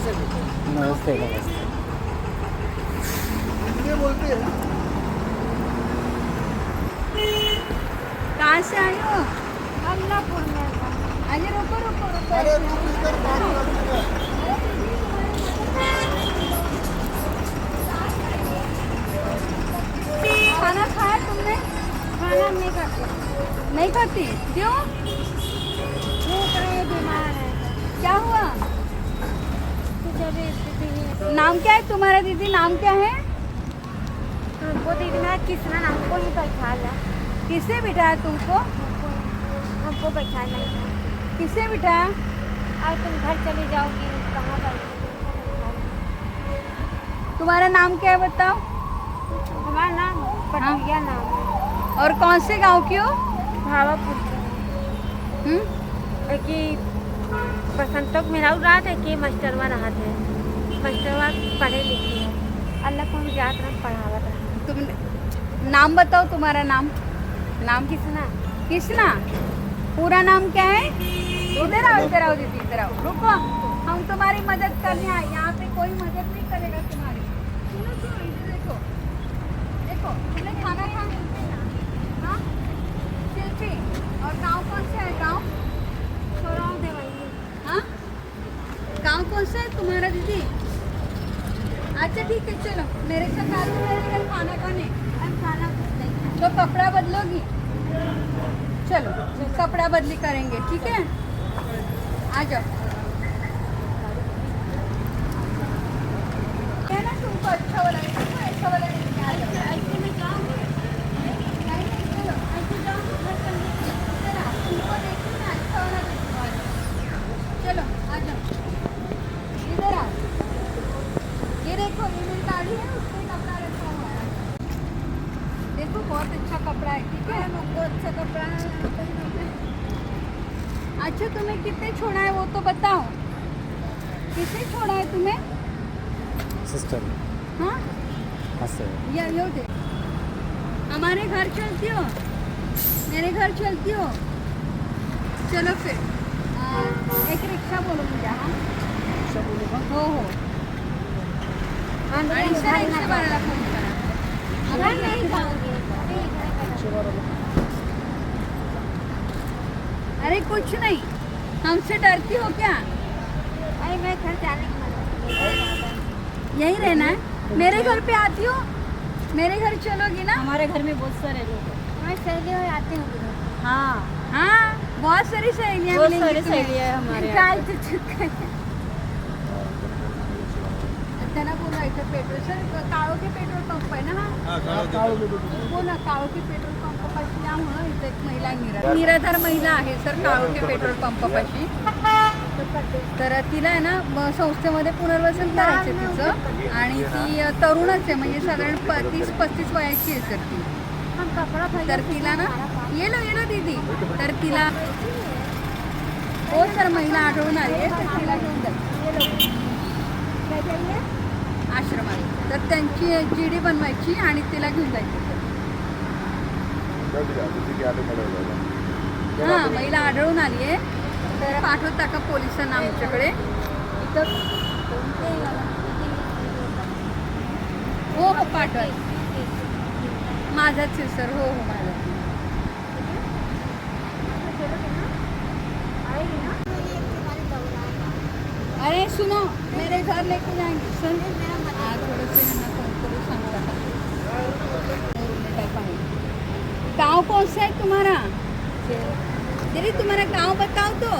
नमस्ते नमस्ते। कहाँ से आए हो? अल्लाहपुर में। अरे रुको रुको रुको। खाना खाया तुमने? खाना नहीं खाती। नहीं खाती? क्यों? भूख रही है, बीमार है। क्या हुआ? नाम क्या है तुम्हारा दीदी? नाम क्या है? हमको दीदी मेरा किसना हमको नहीं पहचाना। किसने बिठाया तुमको? हमको पहचाना नहीं। किसने बिठाया? और तुम घर चली जाओगी कहाँ पर? तुम्हारा नाम क्या है बताओ? हमारा नाम पटुरिया नाम है। और कौन से गांव की हो? भावापुर कि बसंतोक में रह रहा था कि मास्टरवा रहा थे। मास्टरवा पढ़े लिखे है, अल्लाह को जात रहा पढ़ावा रहा। तुम नाम बताओ, तुम्हारा नाम? नाम किसना? किसना? पूरा नाम क्या है? इधर आओ दीदी, इधर आओ। रुको, हम तुम्हारी मदद करने आए। यहाँ पे कोई मदद नहीं करेगा तुम्हारी। सुनो सुनो, इधर देखो देखो, तुमने खाना खा हाँ शिल्पी। और गांव कौन सा है? गांव छोड़ाओ देवाई। हाँ, गांव कौन सा है तुम्हारा दीदी? अच्छा ठीक है, चलो मेरे साथ आ जाओ मेरे घर खाना खाने। हम खाना कुछ नहीं खाए। तो कपड़ा बदलोगी? चलो कपड़ा बदली करेंगे, ठीक है? आ जाओ। क्या ना तुमको अच्छा वाला है, तुमको ऐसा वाला है, आ जाओ। ऐसे में जाओगे? नहीं नहीं, चलो ऐसे जाओ, घर पर इधर आओ, तुमको देखो ना अच्छा वाला देखो, आ जाओ। चलो आ जाओ, इधर आओ। ये देखो, ये मेरी गाड़ी है, उसमें कपड़ा रखा हुआ है। देखो बहुत अच्छा कपड़ा है, ठीक है? हमको अच्छा कपड़ा है। अच्छा तुम्हें कितने छोड़ा है वो तो बताओ। कितने छोड़ा है तुम्हें? सिस्टर। हाँ हाँ सर। ये दे। हमारे घर चलती हो? मेरे घर चलती हो? चलो फिर एक रिक्शा बोलो मुझे। हाँ हो आणि रिक्षा भरायला फोन करा। घर नहीं जाओगे? अरे कुछ नहीं, हमसे डरती हो क्या? अरे मैं घर जाने की मना। यहीं रहना है? मेरे घर पे आती हो? मेरे घर चलोगी ना? हमारे घर में बहुत सारे लोग हैं। हमारी सहेलियाँ आते होंगे। हाँ हाँ, बहुत सारी सहेलियाँ बहुत मिलेंगी सारी तुम्हें। सहेलियाँ हैं हमारे काय ते चुका है। त्यांना बोलवायचं पेट्रोल सर, काळोखी पेट्रोल पंप आहे ना हा? हो ना, काळोखी पेट्रोल पंप पाशी या म्हणून इथे एक महिला निराधार महिला आहे सर, काळोखी पेट्रोल पंप पाशी. तर तिला आहे ना संस्थेमध्ये पुनर्वसन करायचं तिचं, आणि ती तरुणच आहे, म्हणजे साधारण 30-35 वयाची आहे सर ती. तर तिला ना येलो दीदी, तर तिला हो सर महिला आढळून आली आहे, तर तिला घेऊन जाते आश्रमात. तर त्यांची GD बनवायची आणि तिला घेऊन जायची. हां, महिला आढळून आली आहे, तर पाठवता का पोलिसांना आमच्याकडे? हो हो पाठवा. माझाच आहे सर. हो हो माझा. अरे सुनो, मेरे घर लेके जाएंगे सर. थोड़े से फोन करो सांगता गाँव कौन सा है तुम्हारा? दीदी तुम्हारा गांव बताओ तो.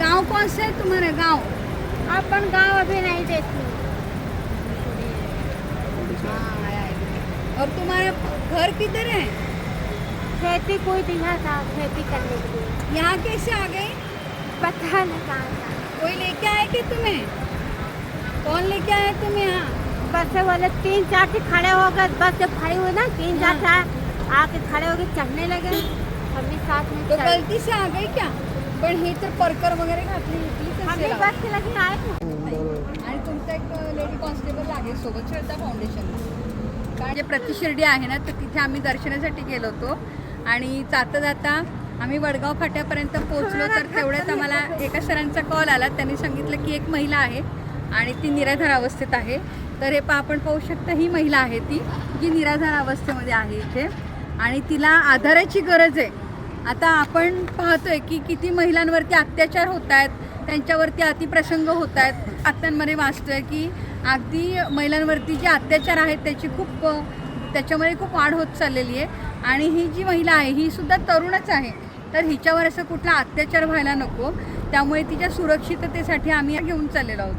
गांव कौन सा है तुम्हारा गांव? अपन गाँव अभी नहीं देखी। और तुम्हारा घर किधर है? खेती कोई दिया था खेती करने के लिए। यहाँ कैसे आ गए? पता नहीं कहाँ था। कोई लेके आए कि तुम्हें? कौन लेके आया तुम्हें यहाँ? बस वाले 3-4 से खड़े हो गए, बस जब खड़े हुए ना 3-4 से आके खड़े हो गए, चढ़ने लगे, हम भी साथ में तो चढ़। गलती से आ गई क्या? पण हे तर परकर वगैरे घातली होती हम भी बस के लगे आए थे। आणि तुमचा एक लेडी कॉन्स्टेबल आहे सोबत श्रद्धा फाउंडेशनला. कारण जे प्रतिशिर्डी आहे ना, तर तिथे आम्ही दर्शनासाठी गेलो होतो, आणि जाता जाता आम्ही वडगाव फाट्यापर्यंत पोहोचलो तर तेवढ्यात आम्हाला एका सरांचा कॉल आला. त्यांनी सांगितलं की एक महिला आहे आणि ती निराधार अवस्थेत आहे. तर हे आपण पाहू शकता, ही महिला आहे ती जी निराधार अवस्थेमध्ये आहे इथे आणि तिला आधाराची गरज आहे. आता आपण पाहतोय की किती महिलांवरती अत्याचार होत आहेत, त्यांच्यावरती अतिप्रसंग होत आहेत. बातम्यांमध्ये वाचतोय की अगदी महिलांवरती जे अत्याचार आहेत त्याच्यामध्ये खूप वाढ होत चाललेली आहे. आणि ही जी महिला आहे ही सुद्धा तरुणच आहे, तर हिच्यावर असं कुठला अत्याचार व्हायला नको, त्यामुळे तिच्या सुरक्षिततेसाठी आम्ही घेऊन चाललेलो आहोत.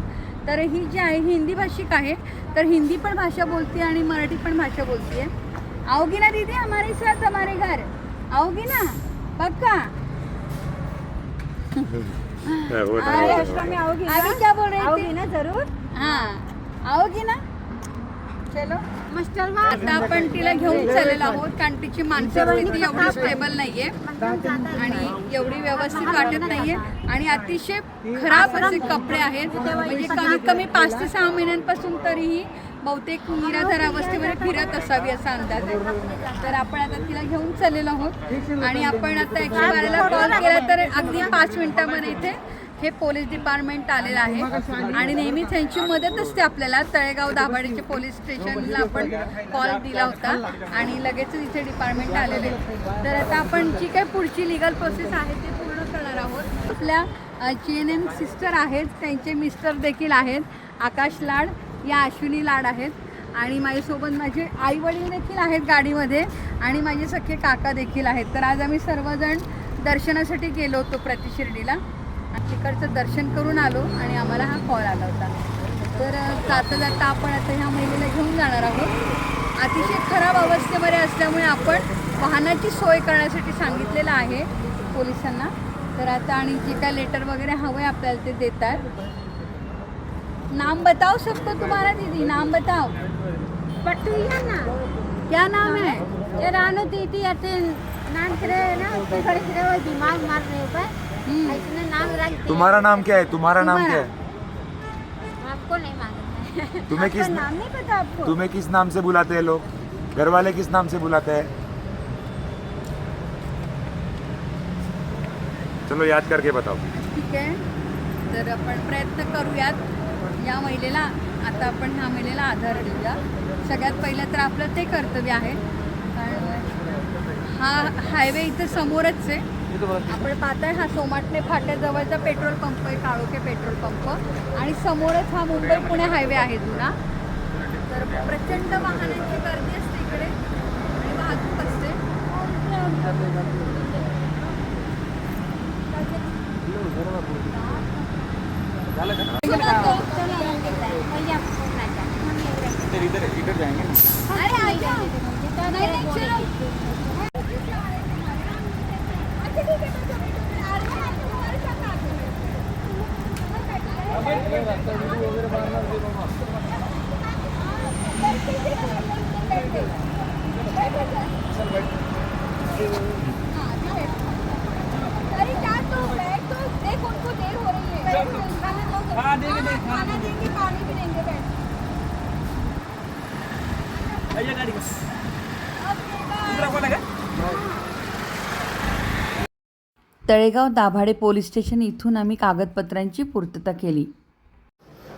तर ही जी आहे ही हिंदी भाषिक आहे, तर हिंदी पण भाषा बोलते आणि मराठी पण भाषा बोलते. आओगी ना दीदी हमारे साथ हमारे घर, आओगी ना पक्का? आगे क्या बोल रहे थे ना? जरूर हाँ आओगी ना. चलो मास्टर आता आपण तिला घेऊन चाललेलो आहोत कारण तिची मानसिक स्थिती एवढी स्टेबल नाहीये आणि एवढी व्यवस्थित वाटत नाहीये आणि अतिशय खराब असे कपडे आहेत. म्हणजे कमीत कमी 5 ते 6 महिन्यांपासून तरीही बहुतेक निराधार अवस्थेमध्ये फिरत असावी असा अंदाज आहे. तर आपण आता तिला घेऊन चाललेलो आहोत आणि आपण आता 112ला कॉल केला तर अगदी 5 मिनिटामध्ये इथे हे पोलीस डिपार्टमेंट आलेलं आहे आणि नेहमीच त्यांची मदत असते आपल्याला. तळेगाव दाभाडेचे पोलीस स्टेशनला आपण कॉल दिला होता आणि लगेचच इथे डिपार्टमेंट आलेलं आहे. तर आता आपण जी काही पुढची लिगल प्रोसेस आहे ते पूर्ण करणार आहोत. आपल्या GNM सिस्टर आहेत, त्यांचे मिस्टर देखील आहेत, आकाश लाड या अश्विनी लाड आहेत आणि माझ्यासोबत माझे आई वडील देखील आहेत गाडीमध्ये आणि माझे सख्खे काका देखील आहेत. तर आज आम्ही सर्वजण दर्शनासाठी गेलो होतो प्रतिशिर्डीला. तिकडचं दर्शन करून आलो आणि आम्हाला हा कॉल आला होता. तर जाता जाता आपण आता ह्या महिलेला घेऊन जाणार आहोत. अतिशय खराब अवस्थेमध्ये असल्यामुळे आपण वाहनाची सोय करण्यासाठी सांगितलेलं आहे पोलिसांना. तर आता आणि जे काय लेटर वगैरे हवं आहे आपल्याला ते देतात. नाम बताओ सबको तुम्हारा दीदी, नाम बताओ. पट्टू है ना, क्या नाम है? ये रानू दीदी ऐसे नाम करे ना, उसके खड़े खड़े वो दिमाग मार रहे ऊपर ऐसे नाम रख दिया. तुम्हारा नाम क्या है? तुम्हारा नाम क्या है? आपको नहीं मालूम है. तुम्हें किस नाम नहीं पता आपको? तुम्हें किस नाम से बुलाते हैं लोग? घर वाले किस नाम से बुलाते हैं? चलो याद करके बताओ. ठीक आहे, तर आपण प्रयत्न करूयात या महिलेला. आता आपण ह्या महिलेला आधार देऊया. सगळ्यात पहिलं तर आपलं ते कर्तव्य आहे कारण हा हायवे इथं समोरच आहे. आपण पाहताय हा सोमाटणे फाट्याजवळचा पेट्रोल पंप आहे, काळोखे पेट्रोल पंप, आणि समोरच हा मुंबई पुणे हायवे आहे जुना. तर प्रचंड वाहनांची गर्दी असते इकडे आणि वाहतूक असते. इधर जाएंगे ना. अरे आ जाओ. नहीं नहीं चलो. अच्छा ठीक है, तो आ रहे हैं तुम्हारे साथ आते हैं. अरे जा तो बैठ तो देख, उनको देर हो रही है. खाना देंगे, पानी भी देंगे. बैठ तळेगाव दाभाडे पोलीस स्टेशन इथून आम्ही कागदपत्रांची पूर्तता केली.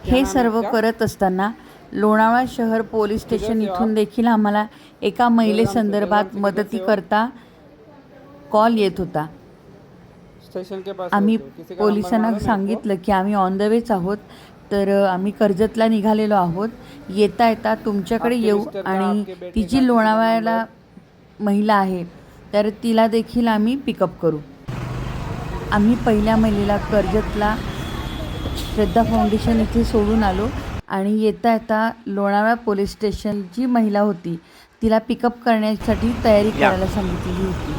हे सर्व करत असताना लोणावळा शहर पोलीस स्टेशन इथून देखील आम्हाला एका महिलेसंदर्भात मदतीकरता कॉल येत होता. आम्ही पोलिसांना सांगितलं की आम्ही ऑन द वेच आहोत, तर आम्ही कर्जतला निघालेलो आहोत. येता येता तुमच्याकडे येऊ आणि ती जी लोणावळ्याला महिला आहे तर तिला देखील आम्ही पिकअप करू. आम्ही पहिल्या महिलेला कर्जतला श्रद्धा फाउंडेशन इथे सोडून आलो आणि येता येता लोणावळा पोलीस स्टेशन जी महिला होती तिला पिकअप करण्यासाठी तयारी करायला सांगितलेली होती.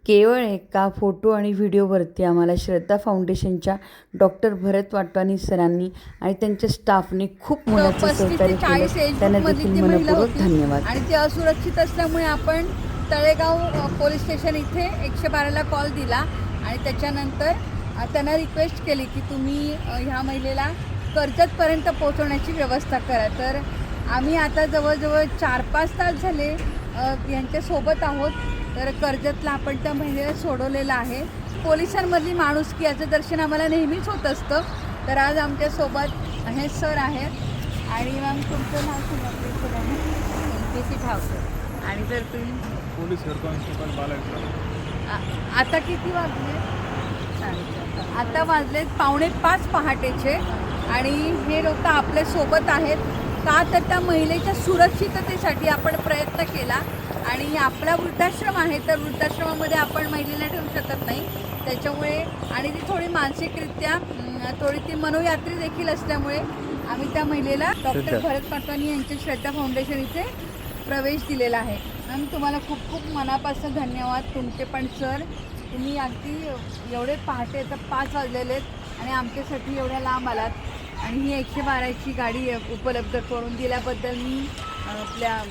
केवळ एका फोटो आणि व्हिडिओवरती आम्हाला श्रद्धा फाउंडेशनच्या डॉक्टर भरत वाटवानी सरांनी आणि त्यांच्या स्टाफने खूप मोलाचं सहकार्य केलं. त्यांना देखील मनपूर्वक धन्यवाद. आणि ते असुरक्षित असल्यामुळे आपण तळेगाव पोलीस स्टेशन इथे 112ला कॉल दिला आणि त्याच्यानंतर त्यांना रिक्वेस्ट केली की तुम्ही ह्या महिलेला कर्जतपर्यंत पोहोचवण्याची व्यवस्था करा. तर आम्ही आता जवळजवळ 4-5 तास झाले यांच्यासोबत आहोत. तर कर्जतला आपण त्या महिलेला सोडवलेलं आहे. पोलिसांमधली माणुसकी याचं दर्शन आम्हाला नेहमीच होत असतं. तर आज आमच्यासोबत हे सर आहेत आणि मॅम तुमचं नाव सांगितलं NPC ठावकर आणि जर तुम्ही पोलीस हेड कॉन्स्टेबल बालाजी. आता किती वाजले? आता वाजलेत 4:45 पहाटेचे आणि हे लोक आपल्या सोबत आहेत का तर त्या महिलेच्या सुरक्षिततेसाठी आपण प्रयत्न केला. आणि आपला वृद्धाश्रम आहे तर वृद्धाश्रमामध्ये आपण महिलेला ठेवू शकत नाही. त्याच्यामुळे आणि ती थोडी मानसिकरित्या थोडी ती मनोयात्री देखील असल्यामुळे आम्ही त्या महिलेला डॉक्टर भरत पाटवानी यांच्या श्रद्धा फाउंडेशन इथे प्रवेश दिलेला आहे. मॅम तुम्हाला खूप खूप मनापासून धन्यवाद. तुमचे पण सर तुम्ही अगदी एवढे पहाटे तर 5 वाजलेले आहेत आणि आमच्यासाठी एवढ्या लांब आलात आणि ही 112ची गाडी उपलब्ध करून दिल्याबद्दल मी आपल्या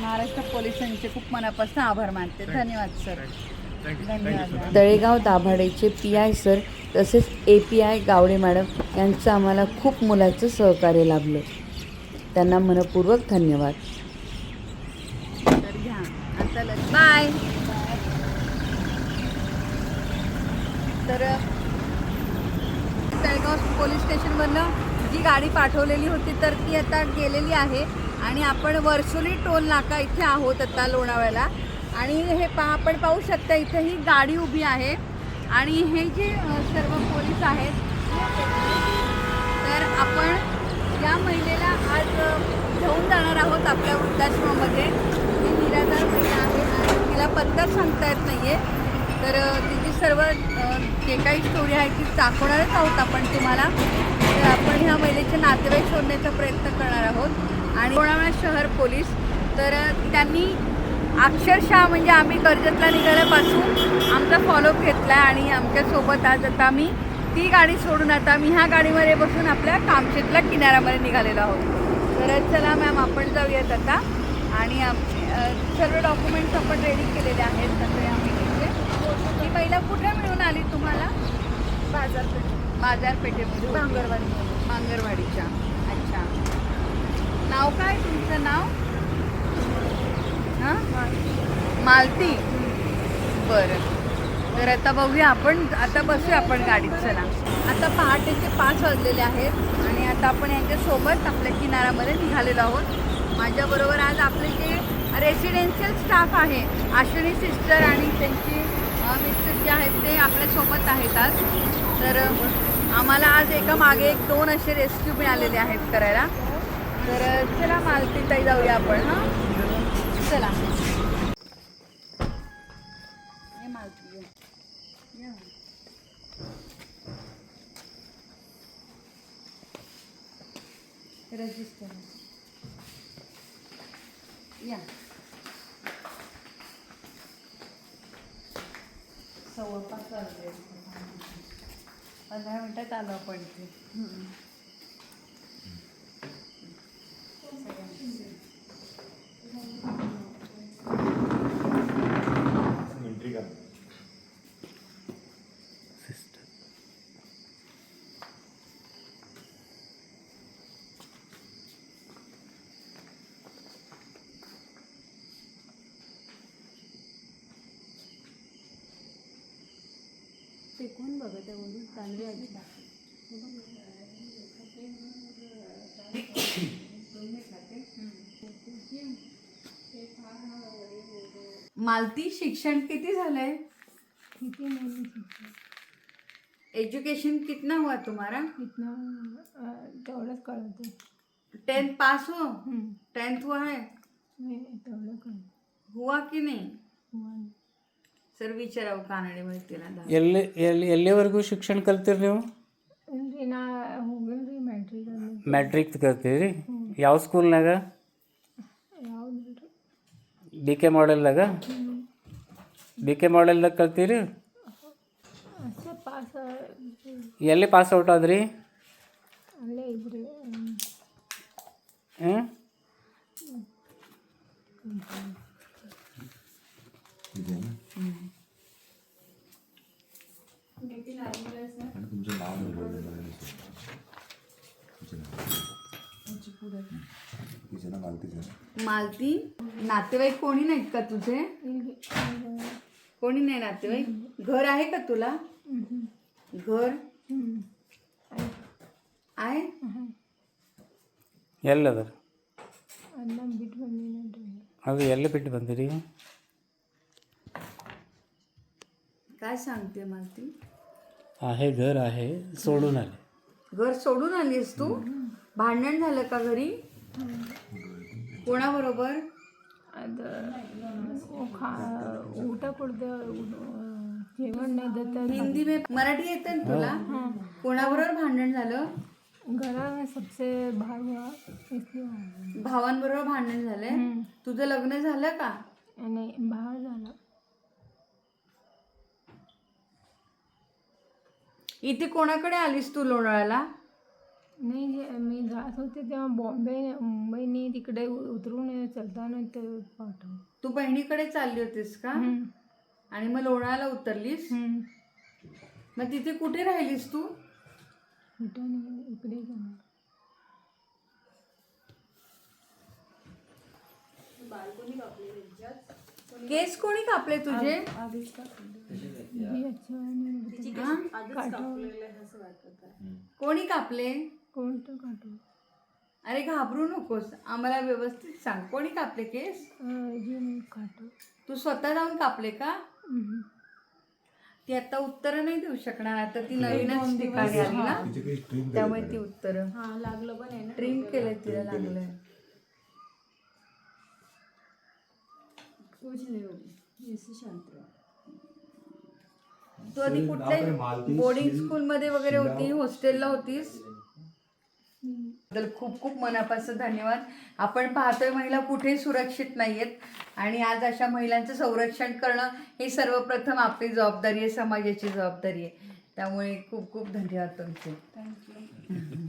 महाराष्ट्र पोलिसांचे खूप मनापासून आभार मानते. धन्यवाद सर. धन्यवाद. तळेगाव दाभाडेचे PI सर तसेच API गावडे मॅडम यांचं आम्हाला खूप मोलाचं सहकार्य लाभलं. त्यांना मनपूर्वक धन्यवाद. तर घ्या आता बाय. तर तळेगाव पोलीस स्टेशनवरनं जी गाडी पाठवलेली होती तर ती आता गेलेली आहे आणि आपण वर्सोली टोल नाका इथे आहोत आता लोणावळ्याला. आणि हे आपण पाहू शकता इथे ही गाडी उभी आहे आणि हे जे सर्व पोलीस आहेत तर आपण या महिलेला आज घेऊन जाणार आहोत आपल्या वृद्धाश्रमामध्ये. ती निराधार महिला आहे आणि तिला पत्ता सांगता येत नाही आहे. तर तिची सर्व जे काही स्टोरी आहे ती दाखवणारच आहोत आपण तुम्हाला. तर आपण ह्या महिलेचे नातेवाईक शोधण्याचा प्रयत्न करणार आहोत. आणि लोणावळा शहर पोलीस तर त्यांनी अक्षरशः म्हणजे आम्ही कर्जतला निघाल्यापासून आमचा फॉलोअप घेतला आहे आणि आमच्यासोबत आज आता आम्ही ती गाडी सोडून आता आम्ही ह्या गाडीमध्ये बसून आपल्या कामशेतला किनाऱ्यामध्ये निघालेलो आहोत. तर चला मॅम आपण जाऊयात आता आणि सर्व डॉक्युमेंट्स आपण रेडी केलेले आहेत. तर या महिलेचे ती महिला कुठे मिळून आली तुम्हाला? बाजारपेठेमध्ये मांगरवाडीच्या. अच्छा. नाव काय तुमचं नाव? हां मालती. बरं. तर आता बघूया आपण आता बसूया आपण गाडीत. चला आता पहाटेचे 5 वाजलेले आहेत आणि आता आपण यांच्यासोबत आपल्या किनाऱ्यामध्ये निघालेलो आहोत. माझ्याबरोबर आज आपले जे रेसिडेन्शियल स्टाफ आहे आश्विनी सिस्टर आणि त्यांची मिस्टर जे आहेत ते आपल्यासोबत आहेत आज. तर आम्हाला आज एका मागे 2 असे रेस्क्यू मिळालेले आहेत करायला. तर चला मालती ताई जाऊया आपण. हां चला हे मालती या रजिस्टर या 5:15 वाजले. 15 मिनिटात आलो आपण इथे. ते कोण बघत आहे वरून तांदळी आजी? मालती शिक्षण किती झालंय? एजुकेशन कितना हुआ तुम्हारा? तेवढंच कळतं. 10th पास हो? 10th हुआ है? तेवढं कळतं. हुआ कि नहीं? ಸರ್ ವಿಚಾರ ಕಾನಡಿ ಮಾಹಿತಿಲ್ಲ. ಎಲ್ಲಿವರೆಗೂ ಶಿಕ್ಷಣ ಕಲ್ತಿರಿ ನೀವು? ನಾ ಹೋಗಿಲ್ರಿ ಮ್ಯಾಟ್ರಿಕ್. ಮ್ಯಾಟ್ರಿಕ್ ಕಲ್ತೀರಿ? ಯಾವ ಸ್ಕೂಲ್ನಾಗ? ಯಾವ್ದು BK ಮಾಡೆಲ್ದಾಗ? BK ಮಾಡೆಲ್ದಾಗ ಕಲ್ತೀರಿ? ಅಷ್ಟೇ ಪಾಸ್. ಎಲ್ಲಿ ಪಾಸ್ ಔಟ್ ಆದ್ರಿ? ಅಲ್ಲೇ ಇದ್ರಿ. ಹ್ಞೂ मालती नातेवाईक कोणी नाहीत का तुझे? कोणी नाही नातेवाईक? घर आहे का तुला? घर आहे? ಎಲ್ಲದರ ಅನ್ನ ಬಿಟ್ಟು ಬಂದಿನಿ ಅದು ಎಲ್ಲಿ ಬಿಟ್ಟು ಬಂದಿರಿ? काय सांगते मला ती? आहे घर आहे, सोडून आले. घर सोडून आलीस तू? भांडण झालं का घरी? कोणाबरोबर? ಅದು ಊಟ ಕೊಡ್ದೆ जेवण नाही देत हिंदी में मराठी येते ना तुला? कोणाबरोबर भांडण झालं? घरा में सबसे भाग हुआ इसलिए आया. भावांबरोबर भांडण झालंय? तुझं लग्न झालं का? आणि भाव झाला. इथे कोणाकडे आलीस तू लोणावळ्याला? नाही मी जात होते तेव्हा मुंबईने तिकडे उतरून चलताना ते पाठव. तू बहिणीकडे चालली होतीस का? आणि मग लोणावळ्याला उतरलीस? मग तिथे कुठे राहिलीस तू? कुठं नाही इकडे जाणार. केस कोणी कापले तुझे? जी अच्छा काठव कोणी कापले? कोणतं काठव? अरे घाबरू नकोस, आम्हाला व्यवस्थित सांग, कोणी कापले केस? जी नाही काठव. तू स्वतः जाऊन कापले का? ती आता उत्तरं नाही देऊ शकणार, आता ती नवीनच ठिकाणी आली ना, त्यामुळे ती उत्तरं लागलं पण आहे ना, ट्रिम केलंय तिला, लागलंय. तू आधी कुठल्या बोर्डिंग स्कूल मध्ये वगैरे होती, हॉस्टेलला होतीस? बद्दल खूप खूप मनापासून धन्यवाद. आपण पाहतोय महिला कुठेही सुरक्षित नाहीयेत आणि आज अशा महिलांचं संरक्षण करणं हे सर्वप्रथम आपली जबाबदारी आहे, समाजाची जबाबदारी आहे. त्यामुळे खूप खूप धन्यवाद तुमचे. थँक्यू.